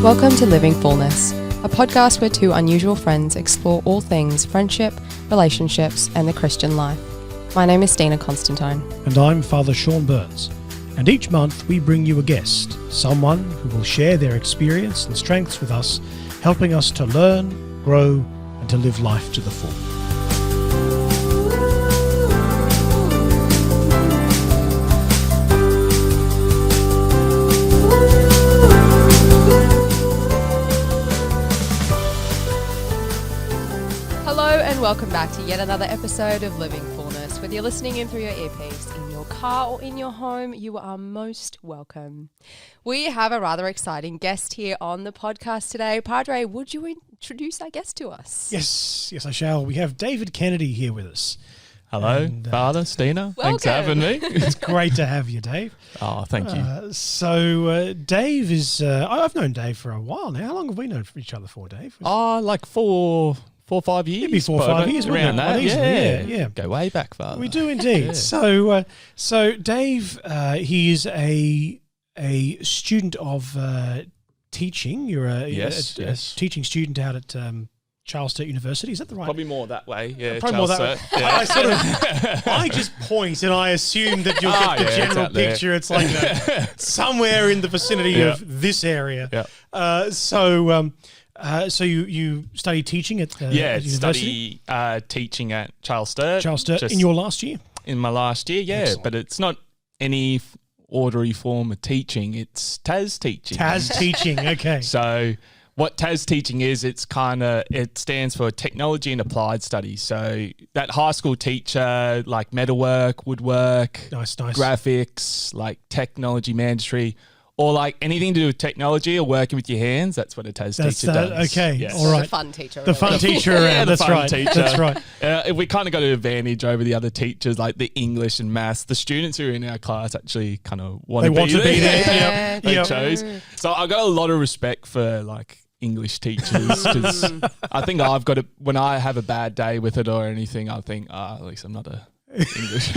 Welcome to Living Fullness, a podcast where two unusual friends explore all things friendship, relationships, and the Christian life. My name is Stina Constantine. And I'm Father Sean Burns. And each month we bring you a guest, someone who will share their experience and strengths with us, helping us to learn, grow, and to live life to the full. Welcome back to yet another episode of Living Fullness. Whether you're listening in through your earpiece, in your car or in your home, you are most welcome. We have a rather exciting guest here on the podcast today. Padre, would you introduce our guest to us? Yes, I shall. We have David Kennedy here with us. Hello, and, Father, Stina. Welcome. Thanks for having me. It's great to have you, Dave. Oh, thank you. So Dave is, I've known Dave for a while now. How long have we known each other for, Dave? Like 4 or 5 years. Maybe 4 or 5 years. Around that, yeah. Go way back, Father. We do indeed. Yeah. So Dave, he is a student of teaching. You're a teaching student out at Charles Sturt University. Is that the right? Probably more that way. Yeah, probably more that way. Yeah. I just point and I assume that you'll get the general picture. It's like somewhere in the vicinity of this area. Yeah. So you study teaching at university? Study teaching at Charles Sturt. Charles Sturt in your last year? In my last year, yeah. Excellent. But it's not any orderly form of teaching. It's TAS teaching. TAS teaching, okay. So what TAS teaching is, it stands for Technology and Applied Studies. So that high school teacher, like metalwork, woodwork, nice. graphics, like technology mandatory, or like anything to do with technology or working with your hands, that's what a TAS teacher does. Okay, yes. All right. The fun teacher. The fun teacher around, that's right. That's right. We kind of got an advantage over the other teachers, like the English and maths. The students who are in our class actually kind of want to be there. They chose. So I got a lot of respect for like English teachers because I think I've got it when I have a bad day with it or anything. I think at least I'm not a English.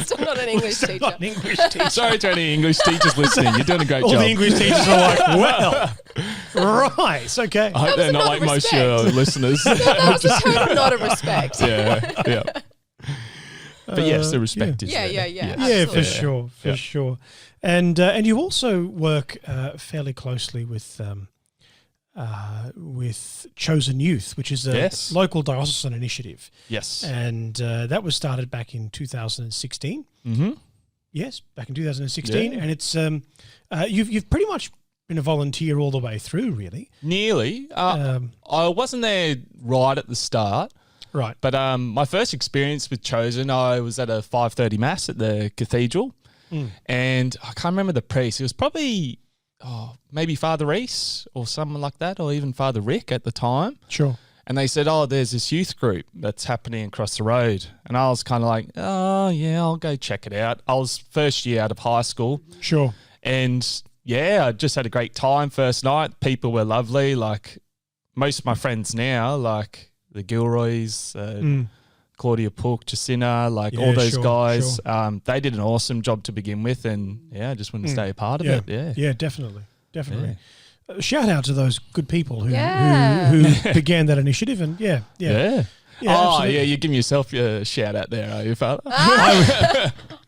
Still not an English teacher. Not an English teacher. Sorry to any English teachers listening. You're doing a great job. All the English teachers are like, well, right, okay. I hope they're not like most of your listeners. That was a total not a respect. Yeah. But yes, the respect is there. Yeah. Yeah, for sure. And you also work fairly closely with Chosen Youth, which is a local diocesan initiative. Yes. And that was started back in 2016. Mm-hmm. Yes, back in 2016. Yeah. And it's you've pretty much been a volunteer all the way through, really. Nearly. I wasn't there right at the start. Right. But my first experience with Chosen, I was at a 5:30 Mass at the cathedral. And I can't remember the priest. It was probably maybe Father Reese or someone like that, or even Father Rick at the time. Sure. And they said, there's this youth group that's happening across the road. And I was kind of like, I'll go check it out. I was first year out of high school. Sure. And I just had a great time first night. People were lovely. Like most of my friends now, like the Gilroys, Claudia Pook, Jacinta, all those guys. Sure. They did an awesome job to begin with, and I just wanted to stay a part of it. Yeah, definitely. Yeah. Shout out to those good people who began that initiative, and yeah. You're giving yourself a shout out there, are you, Father?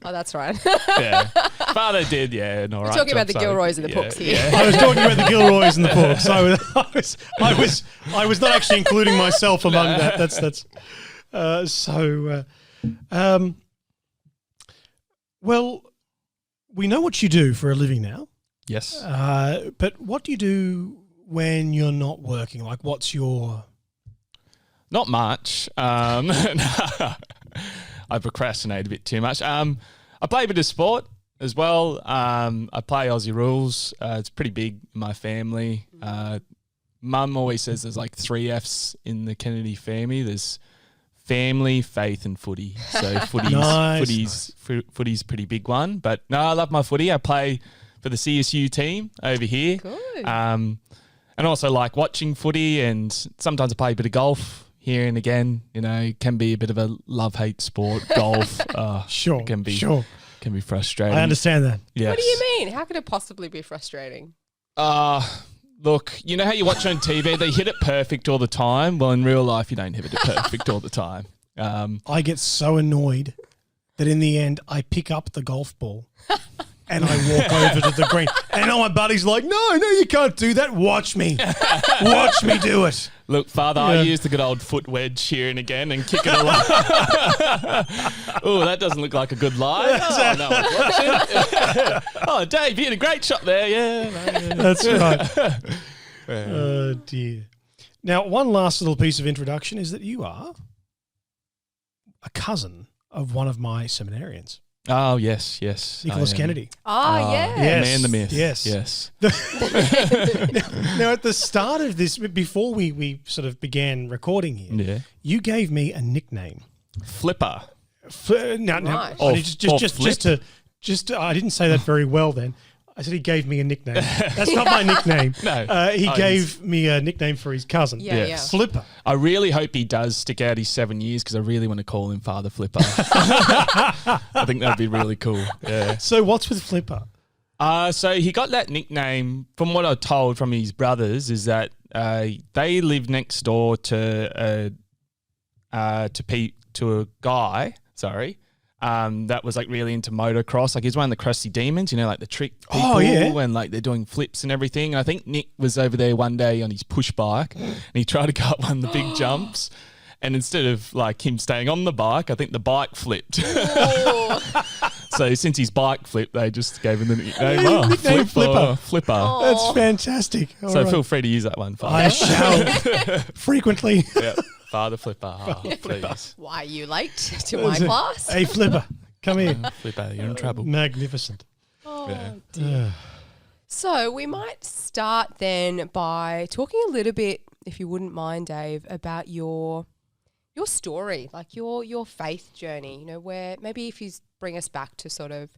That's right. Yeah, Father did. Yeah, all right. We're talking about the Gilroys and the Pooks here. Yeah. I was talking about the Gilroys and the Pooks. I was not actually including myself among that. That's. Well, we know what you do for a living now. Yes. But what do you do when you're not working? Like, what's your... Not much. I procrastinate a bit too much. I play a bit of sport as well. I play Aussie rules. It's pretty big in my family. Mum always says there's like 3 Fs in the Kennedy family. There's family, faith, and footy. So footy's a pretty big one. But no, I love my footy. I play for the CSU team over here. Good. And also like watching footy, and sometimes I play a bit of golf here and again. It can be a bit of a love-hate sport, golf. Sure. Can be frustrating. I understand that. Yes. What do you mean? How could it possibly be frustrating? Look, you know how you watch on TV, they hit it perfect all the time? Well, in real life, you don't hit it perfect all the time. I get so annoyed that in the end, I pick up the golf ball and I walk over to the green. And all my buddy's like, no, you can't do that. Watch me. Watch me do it. Look, Father, I use the good old foot wedge here and again and kick it along. Oh, that doesn't look like a good lie. Oh, no one's watching. Oh, Dave, you had a great shot there. Yeah. That's right. Oh, dear. Now, one last little piece of introduction is that you are a cousin of one of my seminarians. Oh, yes. Nicholas Kennedy. Oh, yeah. Yes. Man the myth. Yes. Now, at the start of this, before we sort of began recording here, you gave me a nickname. Flipper. No. Right. I didn't say that very well then. I said he gave me a nickname. That's not my nickname. No. He gave me a nickname for his cousin. Yeah. Flipper. I really hope he does stick out his 7 years because I really want to call him Father Flipper. I think that'd be really cool. Yeah. So what's with Flipper? So he got that nickname from what I told from his brothers is that they live next door to a guy. Sorry. That was like really into motocross. Like he's one of the crusty demons, you know, like the trick people and like they're doing flips and everything. And I think Nick was over there one day on his push bike and he tried to go up one of the big jumps. And instead of like him staying on the bike, I think the bike flipped. So since his bike flipped, they just gave him the nickname Flipper. Oh. That's fantastic. So feel free to use that one, Father. I shall frequently. Yeah. Father Flipper. Please. Why are you late to my class? Hey, Flipper, come here. Flipper, you're in trouble. Magnificent. Oh, dear. So we might start then by talking a little bit, if you wouldn't mind, Dave, about your story, like your faith journey, you know, where maybe if you bring us back to sort of,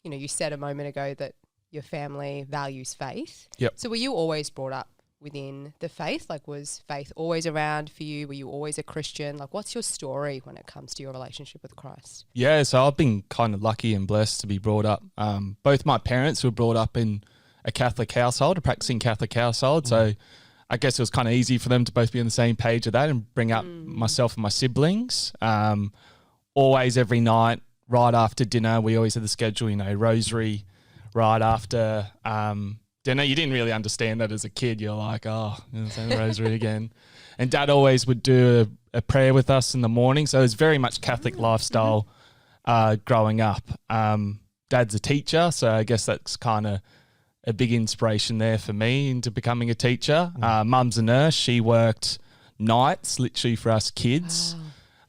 you know, you said a moment ago that your family values faith. Yep. So were you always brought up within the faith? Like was faith always around for you? Were you always a Christian? Like what's your story when it comes to your relationship with Christ? Yeah, so I've been kind of lucky and blessed to be brought up. Both my parents were brought up in a Catholic household, a practicing Catholic household. So I guess it was kind of easy for them to both be on the same page of that and bring up myself and my siblings. Always every night, right after dinner, we always had the schedule, you know, rosary right after dinner. You didn't really understand that as a kid. You're like, oh, you know, saying the rosary again. And Dad always would do a prayer with us in the morning. So it was very much Catholic lifestyle growing up. Dad's a teacher, so I guess that's kind of a big inspiration there for me into becoming a teacher. Mum's a nurse. She worked nights literally for us kids.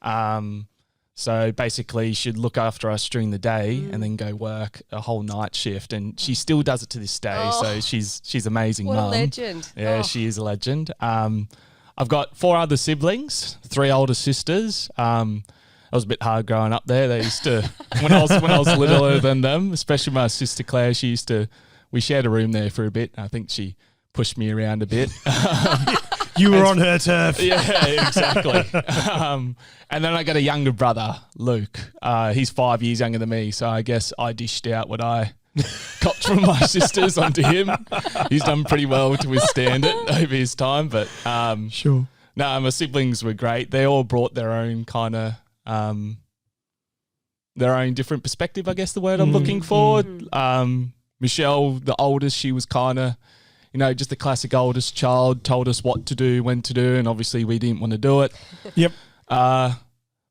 Wow. So basically she'd look after us during the day and then go work a whole night shift. And she still does it to this day. So she's amazing. What mum. a legend. Yeah, she is a legend. I've got 4 other siblings, 3 older sisters. It was a bit hard growing up there. They used to, when I was littler than them, especially my sister Claire, we shared a room there for a bit. I think she pushed me around a bit. You were on her turf. Yeah, exactly. And then I got a younger brother, Luke. He's 5 years younger than me, so I guess I dished out what I copped from my sisters onto him. He's done pretty well to withstand it over his time, but sure. No, my siblings were great. They all brought their own kind of their own different perspective, I guess the word I'm looking for. Michelle, the oldest, she was kind of, you know, just the classic oldest child, told us what to do, when to do, and obviously we didn't want to do it. Yep.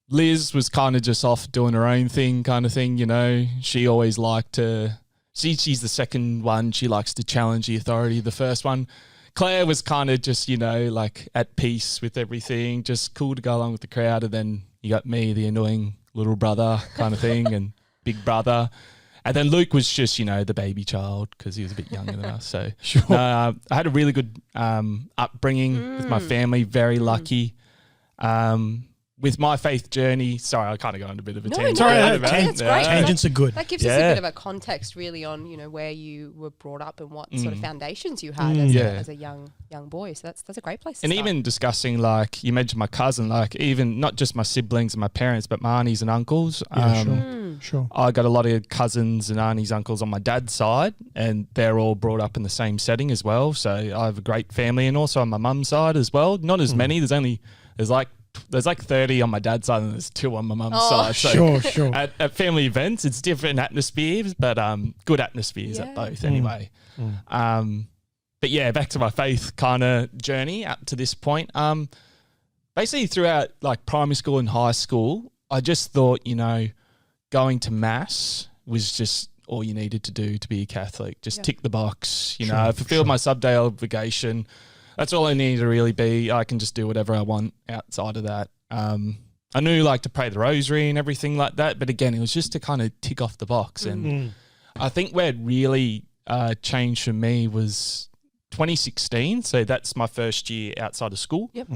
Liz was kind of just off doing her own thing kind of thing, you know. She always liked to, she's the second one, she likes to challenge the authority of the first one. Claire was kind of just, you know, like at peace with everything, just cool to go along with the crowd. And then you got me, the annoying little brother kind of thing, and big brother. And then Luke was just, you know, the baby child because he was a bit younger than us. So sure. I had a really good upbringing with my family, very lucky. with my faith journey, sorry, I kind of go on a bit of a tangent. Sorry, that's great. Tangents are good. That gives us a bit of a context, really, on where you were brought up and what sort of foundations you had as a young boy. So that's a great place to start. And even discussing, like you mentioned, my cousin, like even not just my siblings and my parents, but my aunties and uncles. Sure. I got a lot of cousins and aunties, uncles on my dad's side, and they're all brought up in the same setting as well. So I have a great family, and also on my mum's side as well. Not as many. There's like 30 on my dad's side and there's 2 on my mum's side. So sure. At family events, it's different atmospheres, but good atmospheres at both anyway. But yeah, back to my faith kind of journey up to this point. Basically throughout like primary school and high school, I just thought, going to mass was just all you needed to do to be a Catholic. Just tick the box, I fulfilled my sub-day obligation. That's all I need to really be. I can just do whatever I want outside of that. I knew like to pray the rosary and everything like that, but again, it was just to kind of tick off the box. And I think where it really changed for me was 2016. So that's my first year outside of school. Yep.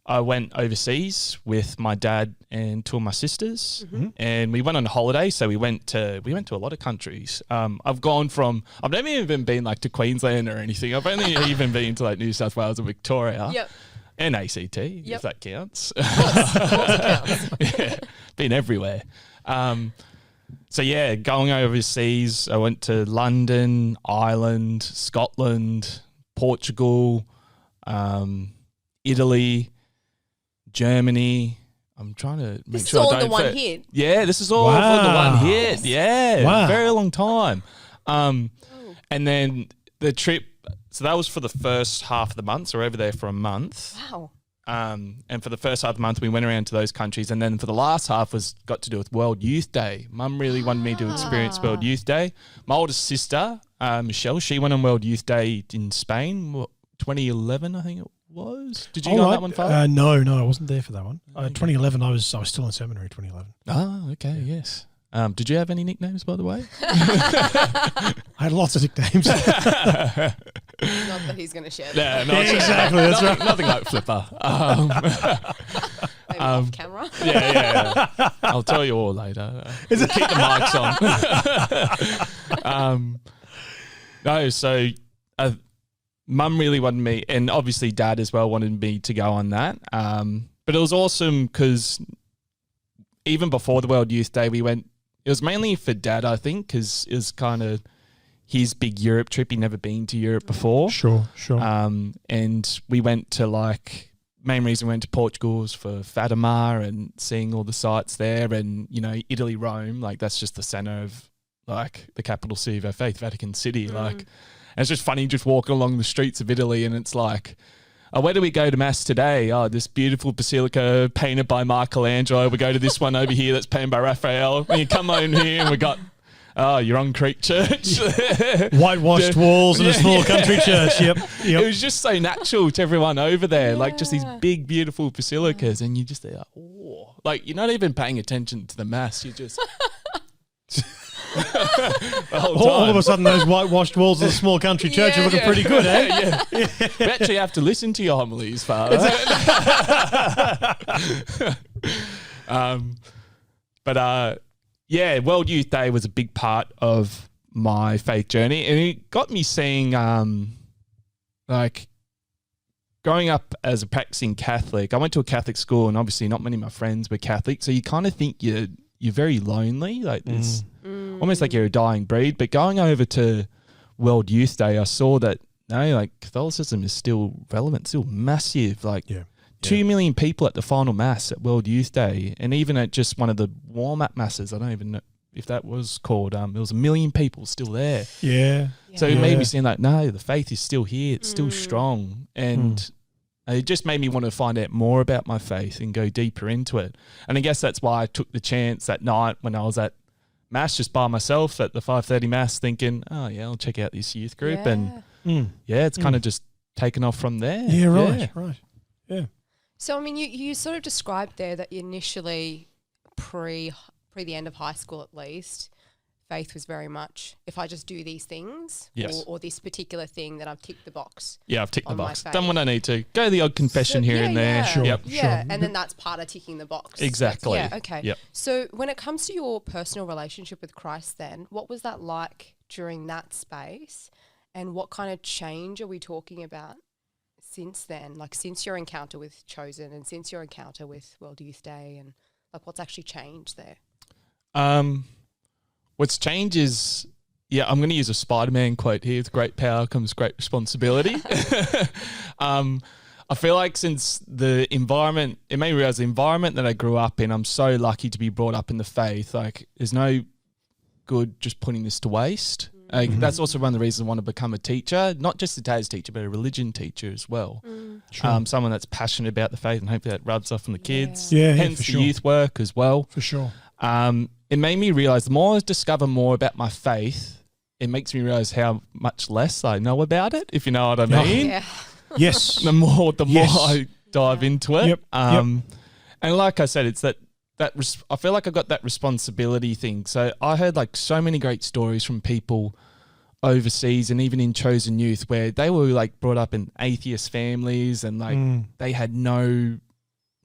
I went overseas with my dad and 2 of my sisters, and we went on a holiday. So we went to a lot of countries. I've never even been like to Queensland or anything. I've only even been to like New South Wales and Victoria. Yep. And ACT, if that counts. Of course it counts. Yeah, been everywhere. So yeah, going overseas, I went to London, Ireland, Scotland, Portugal, Italy, Germany. I'm trying to make this sure is all I don't the one hit. Yeah, this is all for the one hit. Yeah, very long time. And then the trip, so that was for the first half of the month. So we're over there for a month. Wow. And for the first half of the month, we went around to those countries. And then for the last half was got to do with World Youth Day. Mum really wanted me to experience World Youth Day. My oldest sister, Michelle, she went on World Youth Day in Spain, 2011, I think it was. Did you go on that one, Father? No, I wasn't there for that one. 2011, I was still in seminary. 2011. Oh, okay, yes. Did you have any nicknames, by the way? I had lots of nicknames. Not that he's going to share that. No, exactly. That's right. Nothing like Flipper. Maybe off camera. Yeah. I'll tell you all later. Keep the mics on. No, so Mum really wanted me, and obviously Dad as well wanted me to go on that. But it was awesome because even before the World Youth Day, we went. It was mainly for Dad, I think, because it was kind of his big Europe trip. He'd never been to Europe before. Sure. And we went to main reason we went to Portugal was for Fatima and seeing all the sites there, and Italy, Rome. Like that's just the center of the capital city of our faith, Vatican City. And it's just funny just walking along the streets of Italy, and it's like, oh, where do we go to mass today? Oh, this beautiful basilica painted by Michelangelo. We go to this one over here that's painted by Raphael. And you come on here and we got, your own Creek Church. Whitewashed walls and a small country church. Yep. It was just so natural to everyone over there. Like just these big, beautiful basilicas. And you just, you're not even paying attention to the mass. You're just... all of a sudden, those whitewashed walls of the small country church are looking pretty good, eh? Yeah. We actually have to listen to your homilies, Father. World Youth Day was a big part of my faith journey, and it got me seeing, growing up as a practicing Catholic. I went to a Catholic school, and obviously not many of my friends were Catholic, so you kind of think you're very lonely, like this. Almost like you're a dying breed. But going over to World Youth Day, I saw that Catholicism is still relevant, still massive. 2 million people at the final mass at World Youth Day, and even at just one of the warm-up masses, I don't even know if that was called. There was 1 million people still there. Yeah. So it made me seem like, no, the faith is still here. It's still strong. And it just made me want to find out more about my faith and go deeper into it. And I guess that's why I took the chance that night when I was at mass just by myself at the 5:30 mass thinking, I'll check out this youth group. Yeah. And it's kind of just taken off from there. Yeah, right. Yeah. So, I mean, you sort of described there that you initially, pre the end of high school at least, faith was very much, if I just do these things or this particular thing, then I've ticked the box. Yeah, I've ticked the box. Done what I need to. Go the odd confession here and there. Yeah. Sure. Yeah, Sure. and then that's part of ticking the box. Exactly. Okay. Yep. So when it comes to your personal relationship with Christ then, what was that like during that space? And what kind of change are we talking about since then? Like since your encounter with Chosen and since your encounter with World Youth Day, and like what's actually changed there? What's changed is, I'm going to use a Spider-Man quote here. With great power comes great responsibility. I feel like since the environment, it made me realize the environment that I grew up in, I'm so lucky to be brought up in the faith. Like there's no good just putting this to waste. That's also one of the reasons I want to become a teacher, not just a TAS teacher, but a religion teacher as well. Sure. Someone that's passionate about the faith, and hopefully that rubs off on the kids. for Hence the sure. youth work as well. For sure. It made me realize the more I discover more about my faith, it makes me realize how much less I know about it, if you know what I mean. Yeah. Yes. The more I dive into it. Yep. And like I said, it's that I feel like I've got that responsibility thing. So I heard like so many great stories from people overseas and even in Chosen Youth where they were like brought up in atheist families and like they had nothing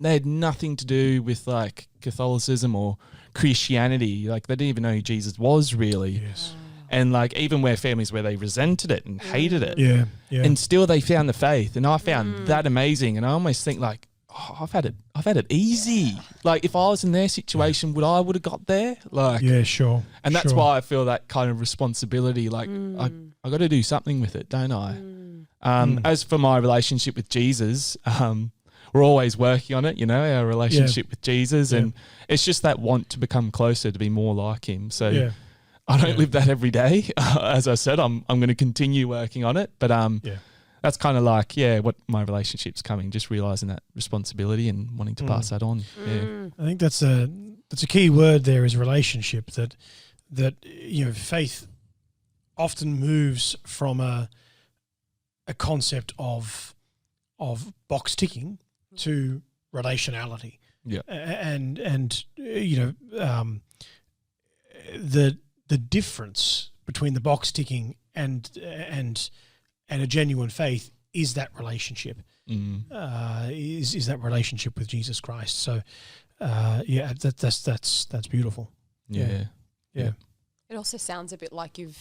to do with like Catholicism or Christianity. Like they didn't even know who Jesus was really. Yes. And like even where families where they resented it and hated it. Yeah. And still they found the faith. And I found that amazing. And I almost think like, I've had it easy. Like if I was in their situation, would have got there? Like Sure. And that's why I feel that kind of responsibility. Like I got to do something with it, don't I? As for my relationship with Jesus, we're always working on it. You know, our relationship with Jesus, and it's just that want to become closer, to be more like Him. So I don't live that every day. As I said, I'm going to continue working on it, but that's kind of like, what my relationship's coming, just realising that responsibility and wanting to pass that on. I think that's a key word there, is relationship, that you know, faith often moves from a concept of box ticking to relationality. Yeah. And you know, the difference between the box ticking and a genuine faith is that relationship. Is that relationship with Jesus Christ. So that's beautiful. Yeah. It also sounds a bit like you've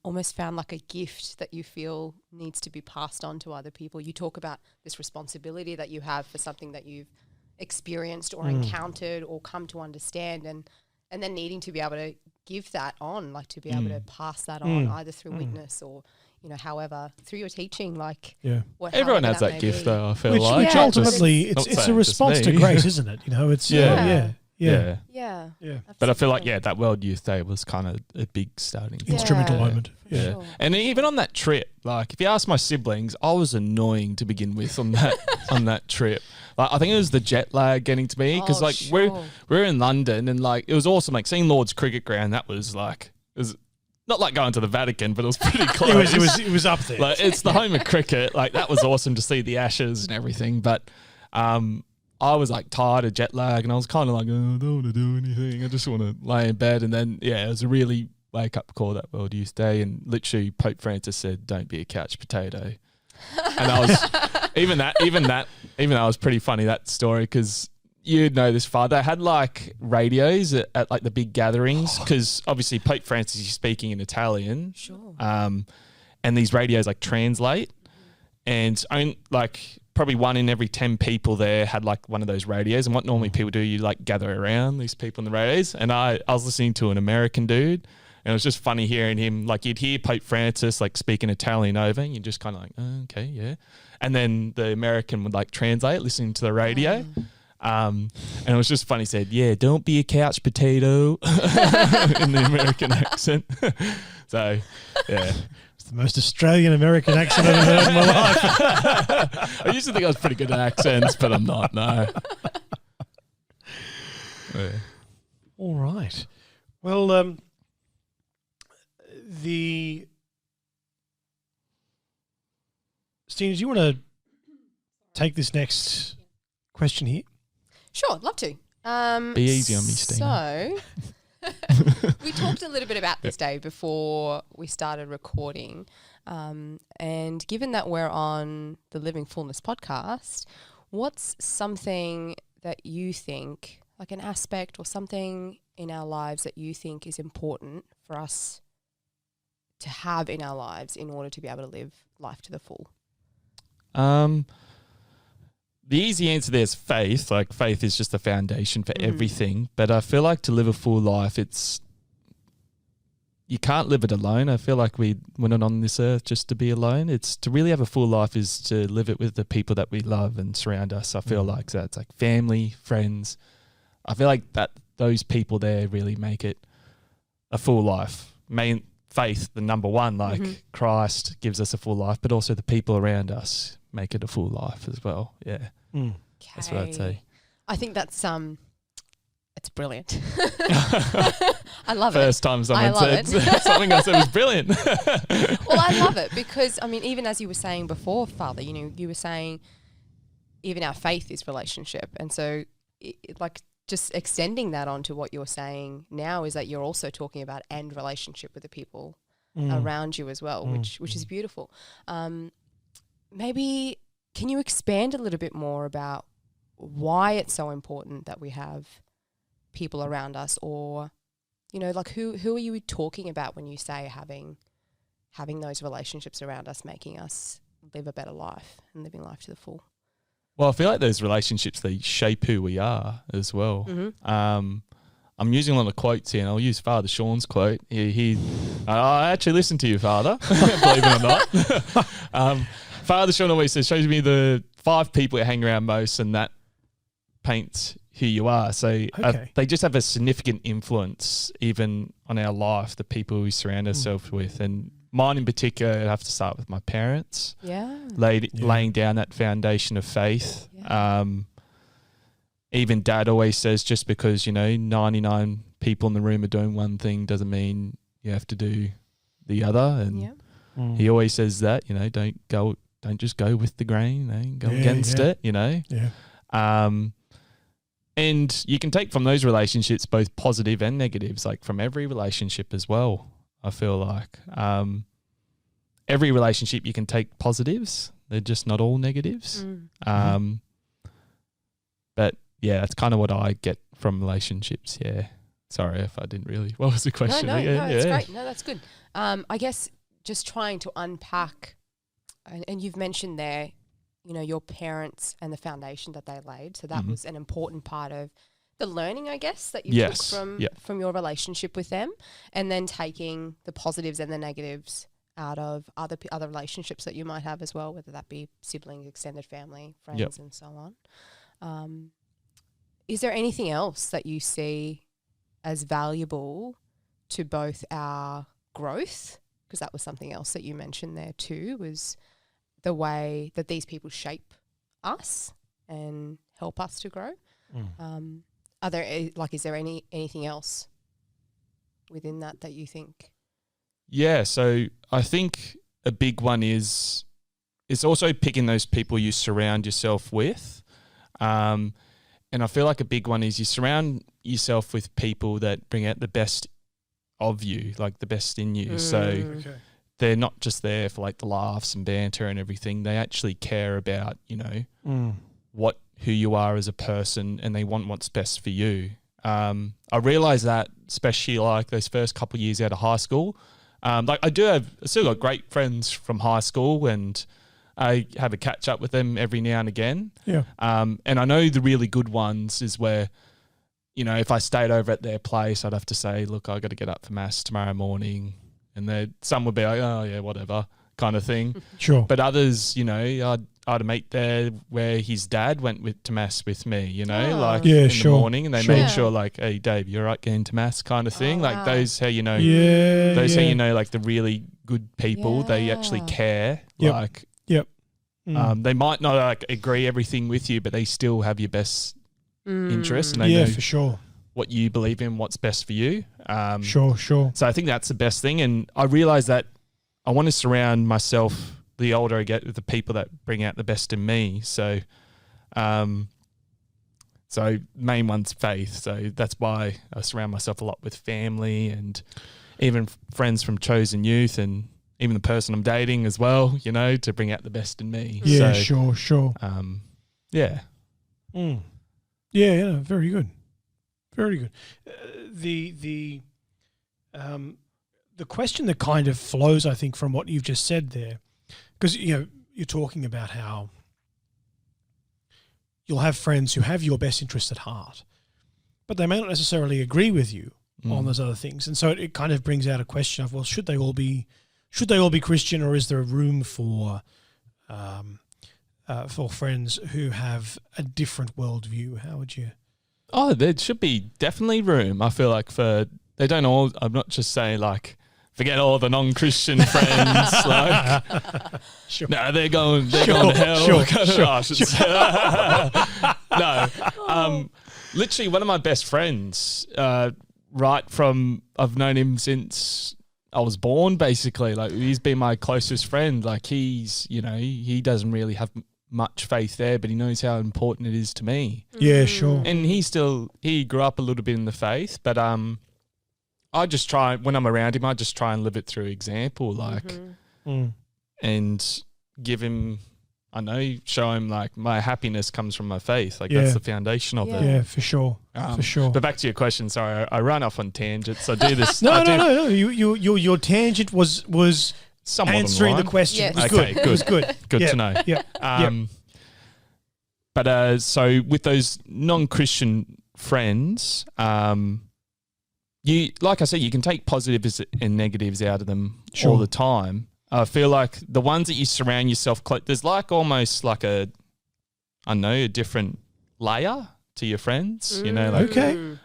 almost found like a gift that you feel needs to be passed on to other people. You talk about this responsibility that you have for something that you've experienced or encountered or come to understand, and then needing to be able to give that on, like to be able to pass that on either through witness or, you know, however, through your teaching, like everyone has that gift though, I feel which ultimately it's a response to grace, isn't it? You know, it's Yeah. But I feel like absolutely. that World Youth Day was kind of a big starting instrumental moment. Yeah. Sure. And even on that trip, like if you ask my siblings, I was annoying to begin with on that on that trip. Like I think it was the jet lag getting to me because we're in London and like it was awesome. Like seeing Lord's cricket ground, that was like it was not like going to the Vatican, but it was pretty close. it was up there. Like it's the home of cricket. Like that was awesome to see the Ashes and everything. But I was like tired of jet lag and I was kind of like, I don't want to do anything. I just want to lay in bed. And then, it was a really wake up call that World Youth Day. And literally Pope Francis said, don't be a couch potato. And I was, even that was pretty funny, that story. Cause you'd know this far. They had like radios at like the big gatherings. Cause obviously Pope Francis is speaking in Italian. Sure. And these radios like translate and probably 1 in every 10 people there had like one of those radios. And what normally people do, you like gather around these people in the radios. And I was listening to an American dude and it was just funny hearing him, like you'd hear Pope Francis like speaking Italian over and you're just kind of like, oh, okay, yeah. And then the American would like translate listening to the radio. And it was just funny. He said, yeah, don't be a couch potato in the American accent. So, yeah. The most Australian American accent I've ever heard in my life. I used to think I was pretty good at accents, but I'm not, no. Yeah. All right. Well, Stina, do you want to take this next question here? Sure, I'd love to. Be easy on me, Stina. So, We talked a little bit about this, Dave, before we started recording. And given that we're on the Living Fullness podcast, what's something that you think, like an aspect or something in our lives that you think is important for us to have in our lives in order to be able to live life to the full? The easy answer there is faith. Like, faith is just the foundation for everything. But I feel like to live a full life, you can't live it alone. I feel like we're not on this earth just to be alone. It's to really have a full life is to live it with the people that we love and surround us. I feel like that's like family, friends. I feel like that those people there really make it a full life. Faith, the number one, like Christ gives us a full life, but also the people around us make it a full life as well. Yeah. That's what I'd say. I think that's it's brilliant. I love it. First time someone said something I said was brilliant. Well, I love it because, I mean, even as you were saying before, Father, you were saying even our faith is relationship. And so like just extending that onto what you're saying now is that you're also talking about and relationship with the people around you as well, which is beautiful. Maybe can you expand a little bit more about why it's so important that we have people around us, or, like who are you talking about when you say having those relationships around us, making us live a better life and living life to the full? Well, I feel like those relationships, they shape who we are as well. I'm using a lot of quotes here, and I'll use Father Sean's quote. I actually listen to you, Father, believe it or not. Father Sean always says, shows me the 5 people you hang around most, and that paints who you are. So they just have a significant influence even on our life, the people we surround ourselves with. And mine in particular, I'd have to start with my parents. Yeah. Laying down that foundation of faith. Yeah. Even Dad always says, just because, 99 people in the room are doing one thing doesn't mean you have to do the other. And he always says that, don't just go with the grain, go against it, Yeah. And you can take from those relationships both positive and negatives, like from every relationship as well. I feel like every relationship you can take positives. They're just not all negatives. But yeah, that's kind of what I get from relationships. Yeah. Sorry if I didn't really. What was the question? No, that's great. No, that's good. I guess just trying to unpack, and you've mentioned there, your parents and the foundation that they laid. So that was an important part of the learning, I guess, that you took from your relationship with them, and then taking the positives and the negatives out of other relationships that you might have as well, whether that be siblings, extended family, friends, and so on. Is there anything else that you see as valuable to both our growth? Because that was something else that you mentioned there too, was the way that these people shape us and help us to grow. Are there is there anything else within that you think? Yeah, so I think a big one is it's also picking those people you surround yourself with. And I feel like a big one is you surround yourself with people that bring out the best of you, like the best in you. So they're not just there for like the laughs and banter and everything. They actually care about, who you are as a person, and they want what's best for you. I realized that especially like those first couple of years out of high school. I still got great friends from high school, and I have a catch up with them every now and again. Yeah. And I know the really good ones is where, if I stayed over at their place, I'd have to say, look, I got to get up for mass tomorrow morning. And some would be like, oh yeah, whatever kind of thing. Sure. But others, I'd a mate there where his dad went to mass with me, in the morning, and they made sure like, hey Dave, you're right getting to mass kind of thing. Like those how how like the really good people, they actually care. They might not like agree everything with you, but they still have your best interest, and they know for sure what you believe in, what's best for you. Sure. So I think that's the best thing, and I realize that I want to surround myself, the older I get, with the people that bring out the best in me. So So main one's faith. So that's why I surround myself a lot with family and even friends from chosen youth and even the person I'm dating as well, you know, to bring out the best in me. Yeah, so, sure. Yeah. Yeah, very good. Very good. The question that kind of flows, I think, from what you've just said there, because, you know, you're talking about how you'll have friends who have your best interest at heart, but they may not necessarily agree with you on those other things. And so it kind of brings out a question of, well, should they all be Christian, or is there room for friends who have a different worldview? How would you? Oh, there should be definitely room. I feel like they don't all. I'm not just saying like forget all the non-Christian friends. Like, sure. No, they're going to hell. No, literally one of my best friends. Right from I've known him since I was born. Basically, like he's been my closest friend. Like he doesn't really have much faith there, but he knows how important it is to me. Yeah, sure. And he grew up a little bit in the faith, but I just try, when I'm around him, I just try and live it through example, like, and give him, show him like my happiness comes from my faith. Like that's the foundation of it. Yeah, for sure. For sure. But back to your question, sorry, I run off on tangents. I do this. No. Your tangent was somewhat answering the question. Yes. It was good. It was good. Good to know. Yeah. But so with those non-Christian friends, like I said, you can take positives and negatives out of them all the time. I feel like the ones that you surround yourself, there's like almost like a different layer to your friends. You know, like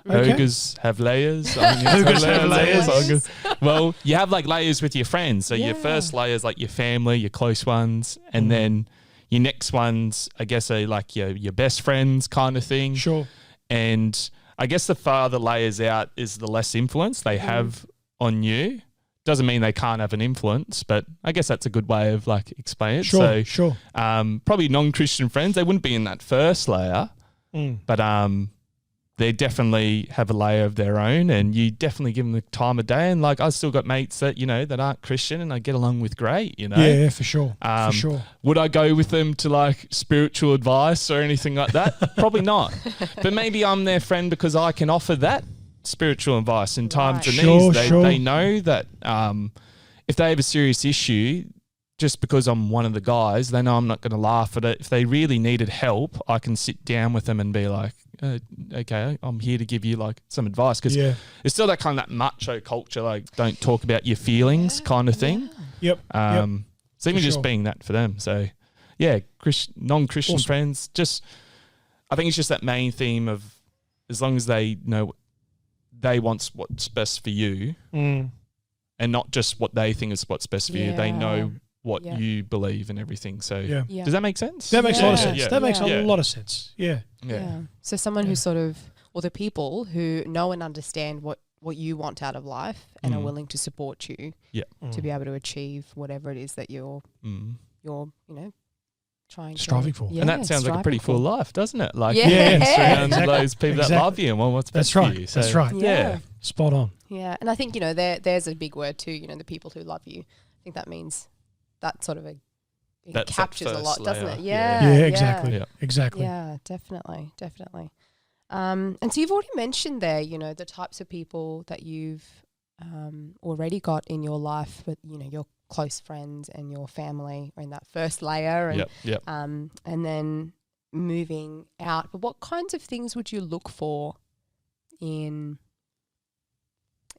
ogres have layers. Ogres have layers. Well, you have like layers with your friends. So your first layer is like your family, your close ones, and then your next ones, I guess, are like your best friends kind of thing. Sure. And I guess the farther layers out is the less influence they have on you. Doesn't mean they can't have an influence, but I guess that's a good way of like explaining it. Sure. Probably non-Christian friends, they wouldn't be in that first layer, but they definitely have a layer of their own, and you definitely give them the time of day. And like I've still got mates that that aren't Christian, and I get along with great. Yeah, for sure. For sure. Would I go with them to like spiritual advice or anything like that? Probably not. But maybe I'm their friend because I can offer that spiritual advice in times of need. They know that if they have a serious issue, just because I'm one of the guys, they know I'm not going to laugh at it. If they really needed help, I can sit down with them and be like, okay, I'm here to give you like some advice, because it's still that kind of that macho culture, like don't talk about your feelings kind of thing. Yep. So even just being that for them. So yeah, non-Christian friends, I think it's just that main theme of, as long as they know they want what's best for you, and not just what they think is what's best for you. They know what you believe and everything. So does that make sense? That makes a lot of sense. That makes a lot of sense. Yeah. So someone who sort of, or the people who know and understand what you want out of life and are willing to support you to be able to achieve whatever it is that you're striving for. And that sounds like a pretty full life, doesn't it? Like surround those people that love you and want what's best for you. So, that's right. Yeah. Spot on. Yeah. And I think, there's a big word too, the people who love you. I think that means that sort of captures a lot, doesn't it? Yeah, exactly. Yeah. Exactly. Yeah, definitely. And so you've already mentioned there, the types of people that you've already got in your life, but your close friends and your family are in that first layer, and and then moving out. But what kinds of things would you look for in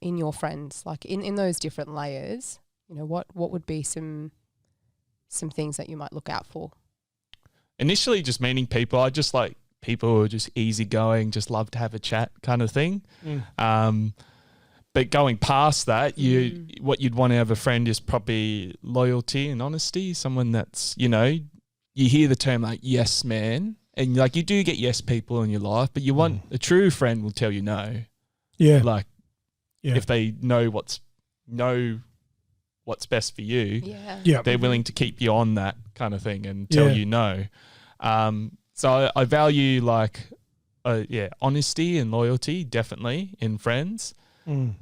your friends, like in those different layers? What would be some things that you might look out for? Initially, just meeting people, I just like people who are just easygoing, just love to have a chat kind of thing. But going past that, what you'd want to have a friend is probably loyalty and honesty. Someone that's, you hear the term like yes man, and like you do get yes people in your life, but you want a true friend will tell you no. Yeah. Like if they know what's best for you, they're willing to keep you on that kind of thing and tell you no. So I value like honesty and loyalty, definitely in friends. And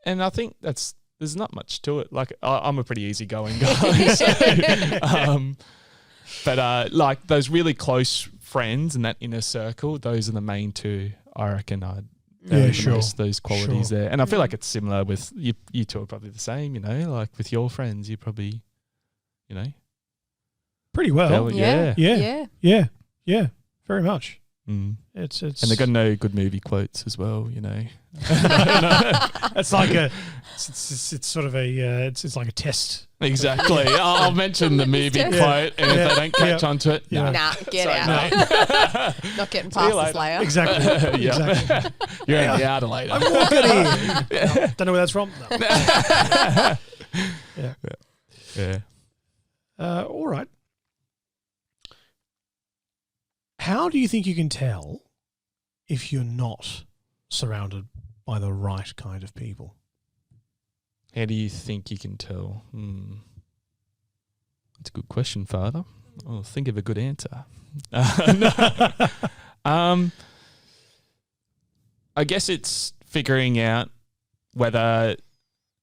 I think there's not much to it. Like I'm a pretty easygoing guy, but like those really close friends and that inner circle, those are the main two I reckon I'd most those qualities there. And I feel like it's similar with you. You two are probably the same, you know, like with your friends, you probably, you know, pretty well. Yeah, very much. It's and they got no good movie quotes as well, you know. It's like it's sort of it's like a test. Exactly. I'll mention the movie quote, and if they don't catch onto it, get out. Not getting past this layer. Exactly. Exactly. You're in the Adelaide. I'm walking in. Don't know where that's from. No. Yeah. All right. How do you think you can tell if you're not surrounded by the right kind of people? How do you think you can tell? That's a good question, Father. I'll think of a good answer. I guess it's figuring out whether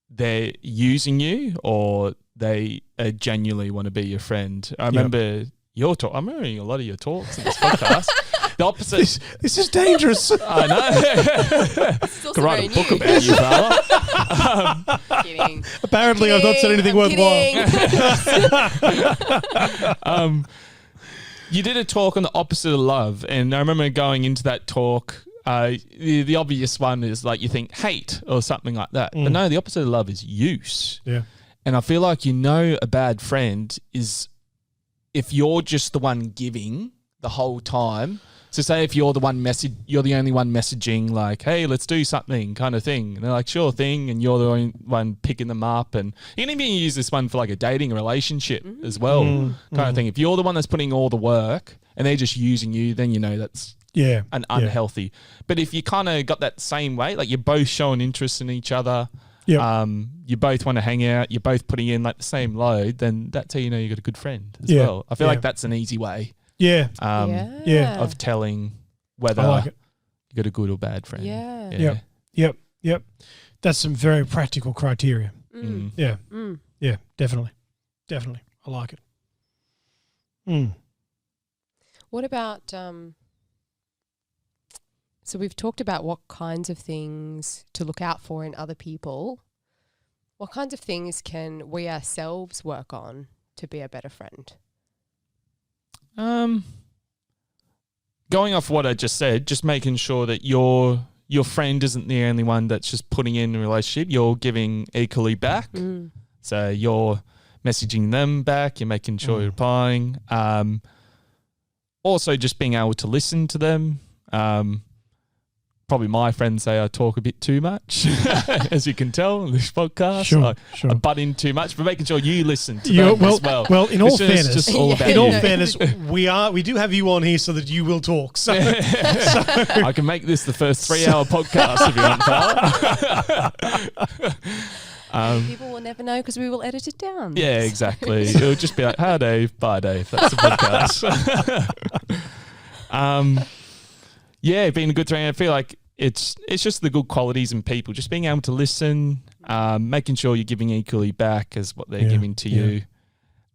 they're using you or they genuinely want to be your friend. I remember your talk. I'm remembering a lot of your talks in this podcast. The opposite. This is dangerous. I know. Could write a book about you, fella. Kidding. Apparently, I've not said anything worthwhile. You did a talk on the opposite of love, and I remember going into that talk. The obvious one is like you think hate or something like that, but no, the opposite of love is use. Yeah, and I feel like a bad friend is if you're just the one giving the whole time. So say if you're the only one messaging like, hey, let's do something kind of thing. And they're like, sure thing. And you're the only one picking them up. And you can even use this one for like a dating relationship as well kind of thing. If you're the one that's putting all the work and they're just using you, then you know that's unhealthy. But if you kind of got that same way, like you're both showing interest in each other, you both want to hang out, you're both putting in like the same load, then that's how you know you got a good friend as well. I feel like that's an easy way. Of telling whether you got a good or bad friend. Yep. That's some very practical criteria. Yeah, definitely. I like it. What about so we've talked about what kinds of things to look out for in other people. What kinds of things can we ourselves work on to be a better friend? Going off what I just said, just making sure that your friend isn't the only one that's just putting in a relationship. You're giving equally back. So you're messaging them back. You're making sure you're replying. Also, just being able to listen to them. Probably my friends say I talk a bit too much, as you can tell on this podcast. Sure. I butt in too much, but making sure you listen to them as well. Well, in all fairness, we do have you on here so that you will talk. So, I can make this the first 3-hour podcast if you want, people will never know because we will edit it down. Yeah, exactly. It'll just be like, hi Dave, bye Dave. That's the podcast. Being a good friend, I feel like it's just the good qualities in people, just being able to listen, making sure you're giving equally back as what they're giving to you.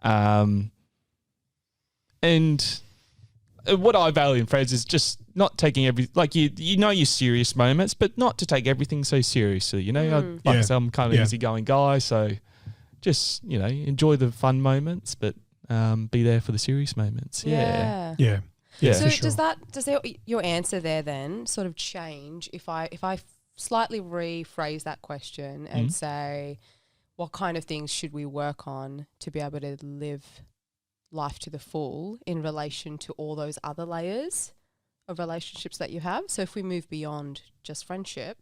And what I value in friends is just not taking your serious moments, but not to take everything so seriously. You know, I say I'm kind of an easygoing guy, so just, you know, enjoy the fun moments, but be there for the serious moments. Yeah. So does your answer there then sort of change if I slightly rephrase that question and say, what kind of things should we work on to be able to live life to the full in relation to all those other layers of relationships that you have? So if we move beyond just friendship,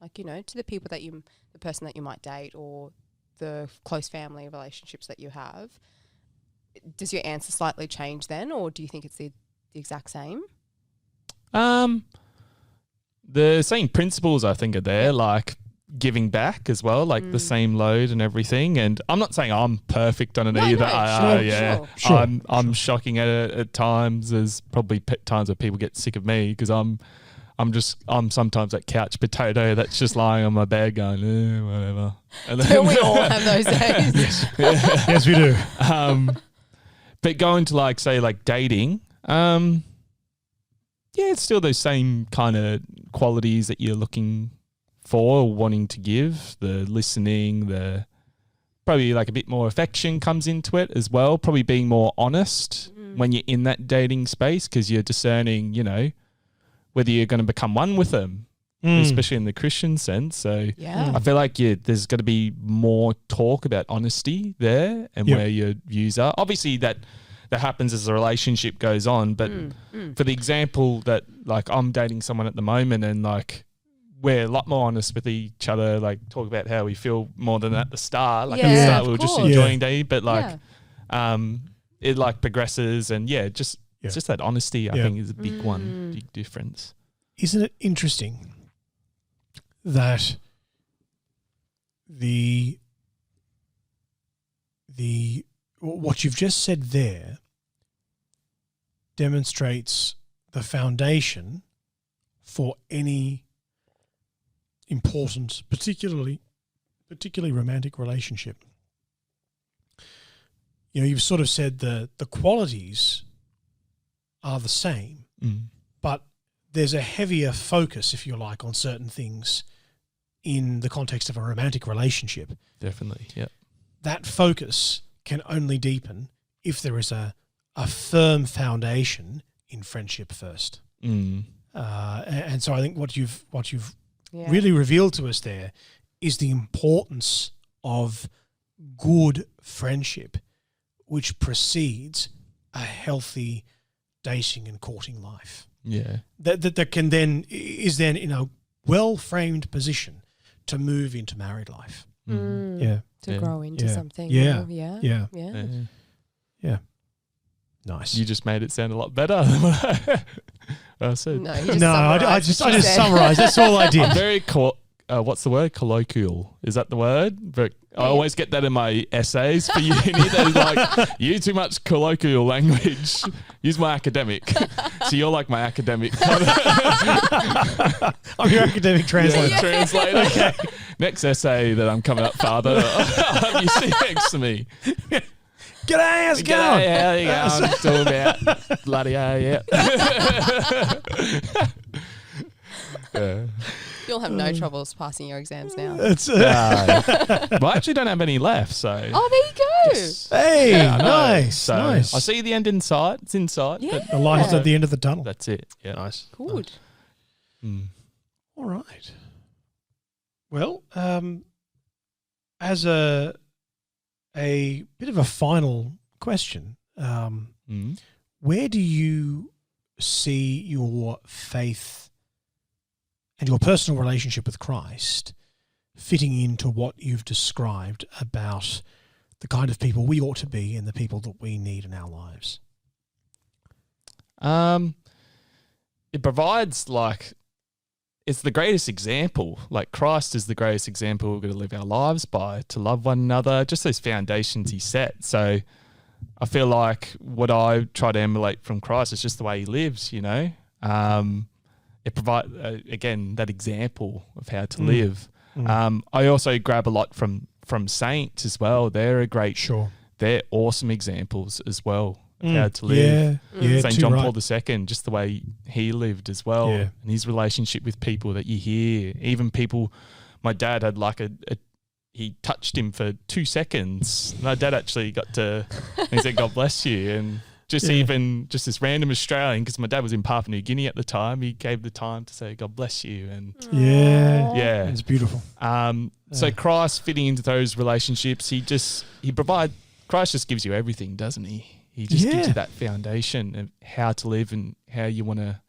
like, you know, to the people the person that you might date or the close family relationships that you have, does your answer slightly change then, or do you think it's the exact same? The same principles I think are there. Like giving back as well, like the same load and everything. And I'm not saying I'm perfect on it either. Sure. I'm shocking at it at times. There's probably times where people get sick of me because I'm sometimes that couch potato that's just lying on my bed going, whatever. And then, Don't we all have those days? Yes, we do. But going to like, say, like dating, it's still those same kind of qualities that you're looking for or wanting to give. The listening, the probably like a bit more affection comes into it as well. Probably being more honest when you're in that dating space because you're discerning, whether you're going to become one with them, especially in the Christian sense. So I feel like there's got to be more talk about honesty there and where your views are. Obviously that happens as the relationship goes on. But for the example that like I'm dating someone at the moment and like we're a lot more honest with each other, like talk about how we feel more than at the start. Like at the start we were just enjoying dating, but like it like progresses and it's just that honesty I think is a big one, big difference. Isn't it interesting that the what you've just said there demonstrates the foundation for any important, particularly romantic relationship. You've sort of said the qualities are the same, but there's a heavier focus, if you like, on certain things in the context of a romantic relationship. Definitely, yeah. That focus can only deepen if there is a firm foundation in friendship first. And so I think what you've really revealed to us there is the importance of good friendship, which precedes a healthy dating and courting life. Yeah. That can then is then in a well-framed position to move into married life. To grow into something. Yeah. Nice. You just made it sound a lot better than what I said. No, I just summarised. That's all I did. I'm very what's the word? Colloquial. Is that the word? But I always get that in my essays for uni. That is like, use too much colloquial language. Use my academic. So you're like my academic. I'm your academic translator. Translator. Okay. Next essay that I'm coming up, Father, I'll have you sit next to me. G'day, how's it going? G'day, how you going? It's all about bloody hell, yeah. You'll have no troubles passing your exams now. Well, I actually don't have any left, so. Oh, there you go. Yes. Hey, nice, so nice. I see the end in sight. It's in sight. Yeah. The light is at the end of the tunnel. That's it. Yeah. Nice. Good. All right. Well, as a bit of a final question, where do you see your faith and your personal relationship with Christ fitting into what you've described about the kind of people we ought to be and the people that we need in our lives? It provides it's the greatest example. Like Christ is the greatest example we're going to live our lives by, to love one another, just those foundations he set. So I feel like what I try to emulate from Christ is just the way he lives, It provides, again, that example of how to live. I also grab a lot from saints as well. They're they're awesome examples as well of how to live. St. John Paul II, just the way he lived as well. Yeah. And his relationship with people that you hear, even people, my dad had he touched him for 2 seconds. My dad actually he said, God bless you. And just this random Australian, because my dad was in Papua New Guinea at the time, he gave the time to say, God bless you. And it's beautiful. So Christ fitting into those relationships, Christ just gives you everything, doesn't he? He just gives you that foundation of how to live and how you want to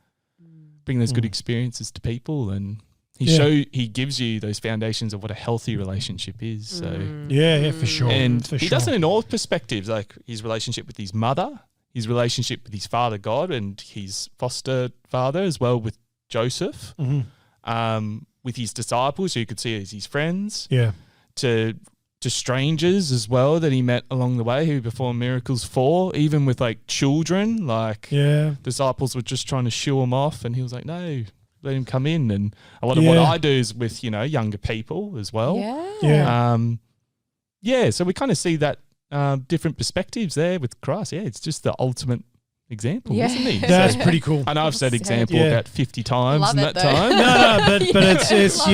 bring those good experiences to people. And he gives you those foundations of what a healthy relationship is. So for sure. And he does it in all perspectives, like his relationship with his mother, his relationship with his father God and his foster father as well with Joseph, with with his disciples, who you could see as his friends, Yeah. to strangers as well that he met along the way who he performed miracles for, even with like children. Like disciples were just trying to shoo him off, and he was like, no, let him come in. And a lot of what I do is with, younger people as well. So we kind of see that different perspectives there with Christ. Yeah, it's just the ultimate example, isn't he? That's pretty cool. I know I've said example about 50 times in that time. No, but it's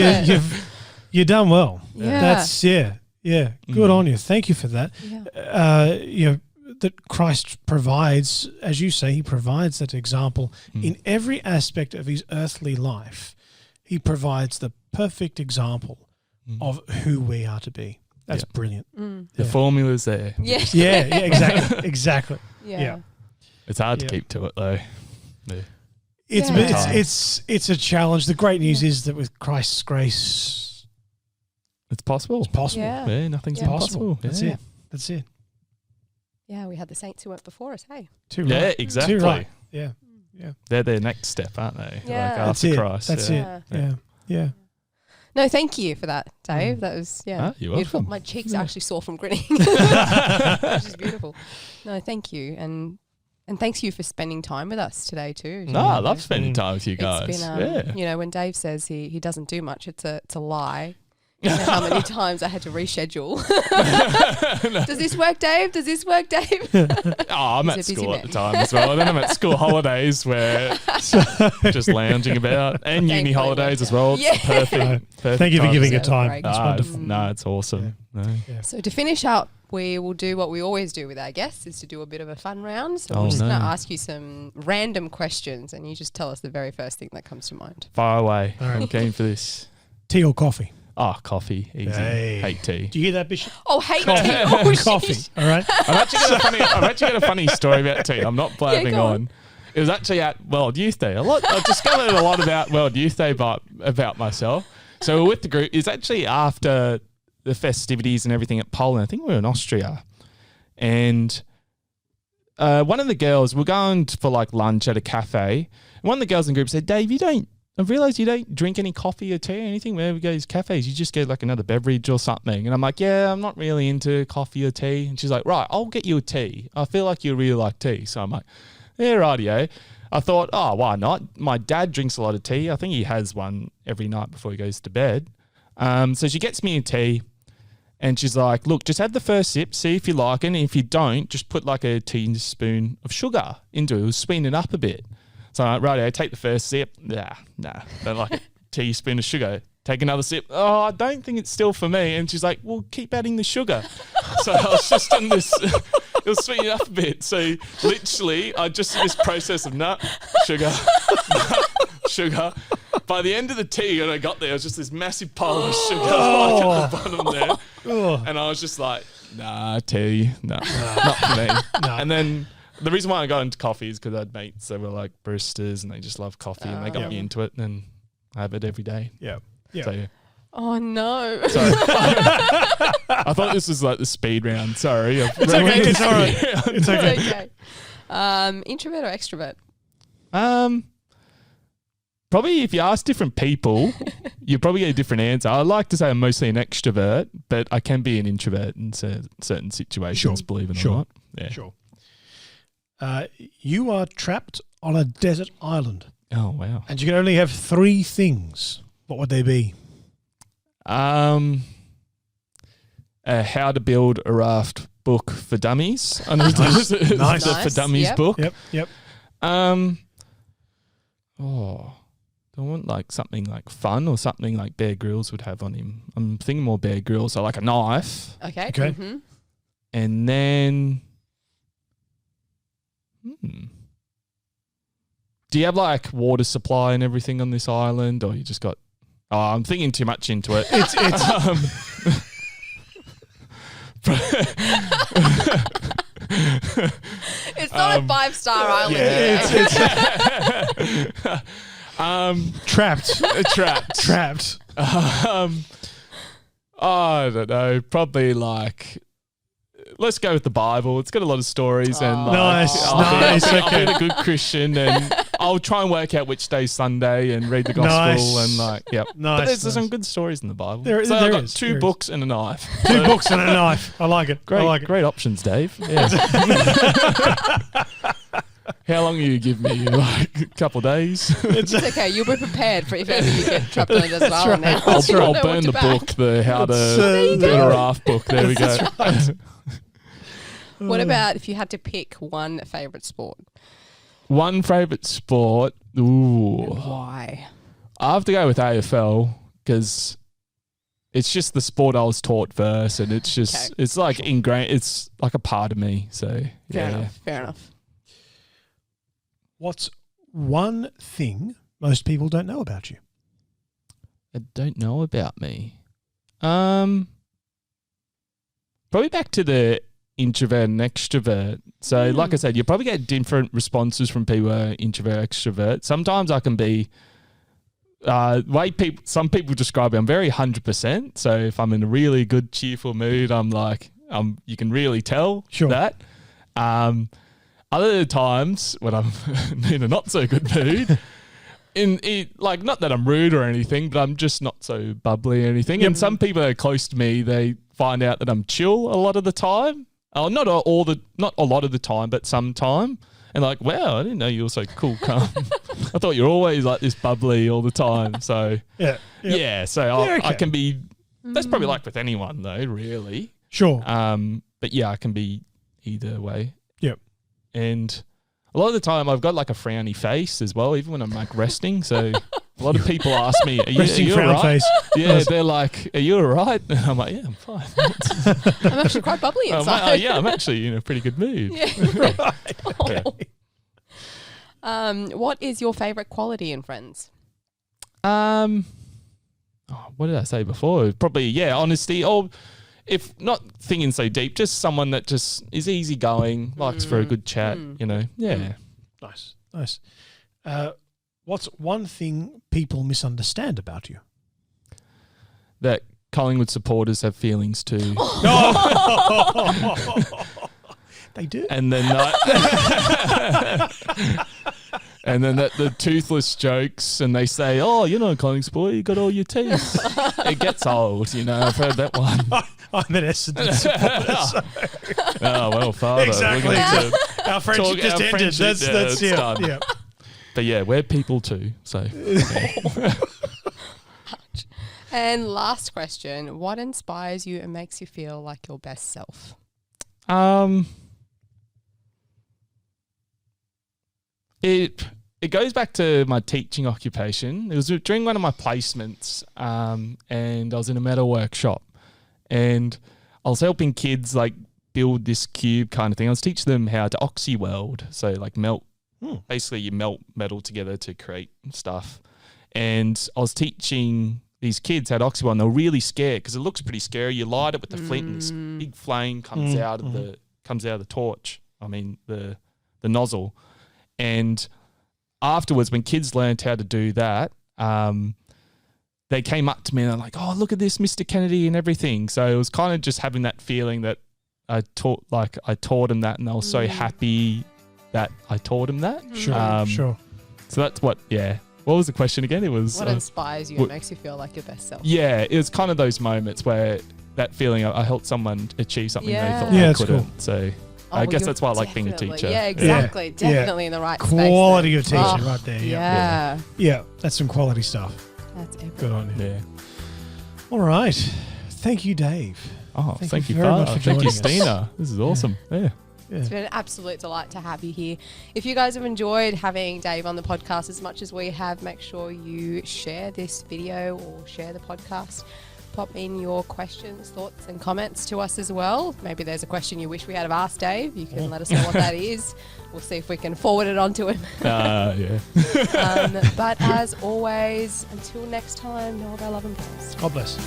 you've done well. That's good on you. Thank you for that. That Christ provides, as you say, he provides that example in every aspect of his earthly life. He provides the perfect example of who we are to be. That's brilliant. The formula's there. Exactly. Yeah. It's hard to keep to it though. It's a challenge. The great news is that with Christ's grace, it's possible. It's possible. Yeah, nothing's impossible. That's it. That's it. Yeah, we had the saints who went before us, hey? Too right. Yeah, exactly. Too right. Yeah. They're their next step, aren't they? Yeah. Like after Christ. That's it. Yeah. No, thank you for that, Dave. That was, you're beautiful. welcome. My cheeks are actually sore from grinning, which is beautiful. No, thank you. And thanks you for spending time with us today too. No, I love spending time with you guys. It's been, when Dave says he doesn't do much, it's a lie. You know how many times I had to reschedule. Does this work, Dave? I'm at school at the time as well. And then I'm at school holidays where just lounging about, and uni holidays as well. It's perfect. Thank you for giving it time. It's wonderful. No, it's awesome. So to finish up, we will do what we always do with our guests, is to do a bit of a fun round. So we're just going to ask you some random questions, and you just tell us the very first thing that comes to mind. Fire away. I'm keen for this. Tea or coffee? Oh, coffee. Easy. Hey. Hate tea. Do you hear that, Bishop? Oh, hate tea. Oh, coffee. All right. I've actually got a funny story about tea. I'm not blabbing on. It was actually at World Youth Day. I discovered a lot about World Youth Day about myself. So we're with the group. It's actually after the festivities and everything at Poland. I think we were in Austria. And one of the girls, we're going for like lunch at a cafe. And one of the girls in the group said, Dave, I've realised you don't drink any coffee or tea or anything. Whenever we go to these cafes, you just get like another beverage or something. And I'm like, I'm not really into coffee or tea. And she's like, right, I'll get you a tea. I feel like you really like tea. So I'm like, yeah, rightio. I thought, why not? My dad drinks a lot of tea. I think he has one every night before he goes to bed. So she gets me a tea and she's like, look, just have the first sip, see if you like it. And if you don't, just put like a teaspoon of sugar into it. It'll sweeten it up a bit. So I'm like, right, I take the first sip. Nah, don't like a teaspoon of sugar. Take another sip. Oh, I don't think it's still for me. And she's like, well, keep adding the sugar. So I was just on this, it was sweetening up a bit. So literally, I just this process of sugar. By the end of the tea, when I got there, it was just this massive pile of sugar at the bottom there. And I was just like, tea, not for me. And then the reason why I got into coffee is because I had mates that were like baristas and they just love coffee and they got me into it, and I have it every day. Yeah. So, oh no! Sorry. I thought this was like the speed round. Sorry, it's okay. It's all right. It's okay. Introvert or extrovert? Probably if you ask different people, you probably get a different answer. I like to say I'm mostly an extrovert, but I can be an introvert in certain situations. Believe it or not. Yeah. Sure. You are trapped on a desert island. Oh, wow. And you can only have 3 things. What would they be? How to build a raft book for dummies. I know Nice. For dummies book. Yep. I want like something like fun or something like Bear Grylls would have on him. I'm thinking more Bear Grylls. So like a knife. Okay. Mm-hmm. And then... Do you have like water supply and everything on this island, or you just got? Oh, I'm thinking too much into it. It's It's not a 5-star island. Trapped. I don't know. Probably like let's go with the Bible. It's got a lot of stories and nice. I'll be a good Christian and I'll try and work out which day's Sunday and read the gospel and But there's some good stories in the Bible. I've got two books and a knife. Two books and a knife. I like it. Great options, Dave. Yeah. How long will you give me? Like a couple of days? It's okay. You'll be prepared for if ever you get trapped on it as well. Right. Now. I'll burn the book, the How to Build a Raft book. There we go. Right. What about if you had to pick one favourite sport? One favourite sport? Ooh. And why? I have to go with AFL because it's just the sport I was taught first, and it's just it's like ingrained. It's like a part of me. So Fair enough. What's one thing most people don't know about you? I don't know about me. Probably back to the introvert and extrovert. So, like I said, you probably get different responses from people who are introvert, extrovert. Sometimes I can be some people describe me, I'm very 100%. So if I'm in a really good, cheerful mood, I'm like, you can really tell that. Other times when I'm in a not so good mood, like not that I'm rude or anything, but I'm just not so bubbly or anything. Yep. And some people that are close to me, they find out that I'm chill a lot of the time. Not a lot of the time, but some time. And like, wow, I didn't know you were so cool, calm. I thought you're always like this bubbly all the time. So so I can be. That's probably like with anyone though, really. Sure. But yeah, I can be either way. Yep. And a lot of the time, I've got like a frowny face as well, even when I'm like resting. So a lot of people ask me, "Are you all right?" Face. Yeah, they're like, "Are you all right?" And I'm like, "Yeah, I'm fine." I'm actually quite bubbly inside. I'm actually in a pretty good mood. Yeah. What is your favourite quality in friends? What did I say before? Probably, honesty. Or if not thinking so deep, just someone that just is easygoing, likes for a good chat, Yeah. Nice. What's one thing people misunderstand about you? That Collingwood supporters have feelings too. They do. And then and then the toothless jokes, and they say, "Oh, you're not a Collingwood supporter, you got all your teeth." It gets old, I've heard that one. I'm an Essendon supporter. So. Oh, well, father. Exactly. Our friendship just ended. That's done. Yeah. But yeah, we're people too. So. And last question, what inspires you and makes you feel like your best self? It goes back to my teaching occupation. It was during one of my placements, and I was in a metal workshop, and I was helping kids like build this cube kind of thing. I was teaching them how to oxy-weld, so like melt. Basically, you melt metal together to create stuff. And I was teaching these kids how to oxy-weld, and they were really scared because it looks pretty scary. You light it with the flint, and this big flame comes out of the torch. I mean the nozzle. And afterwards, when kids learned how to do that, they came up to me and they're like, "Oh, look at this, Mr. Kennedy," and everything. So it was kind of just having that feeling that I taught them that, and they were so happy that I taught them that. Sure. So that's what. Yeah. What was the question again? It was what inspires you and makes you feel like your best self. Yeah, it was kind of those moments where that feeling I helped someone achieve something they thought they couldn't. Cool. So. I guess that's why I like being a teacher. Yeah, exactly. Definitely in the right quality space. Quality of teaching right there. Yeah, that's some quality stuff. That's everything. Good on you. Yeah. All right. Thank you, Dave. Oh, thank you, very much for Thank joining you, us. Stina. This is awesome. Yeah. It's been an absolute delight to have you here. If you guys have enjoyed having Dave on the podcast as much as we have, make sure you share this video or share the podcast. Pop in your questions, thoughts and comments to us as well. Maybe there's a question you wish we had have asked Dave. You can let us know what that is. We'll see if we can forward it on to him. Yeah. But as always, until next time, know of our love and peace. God bless.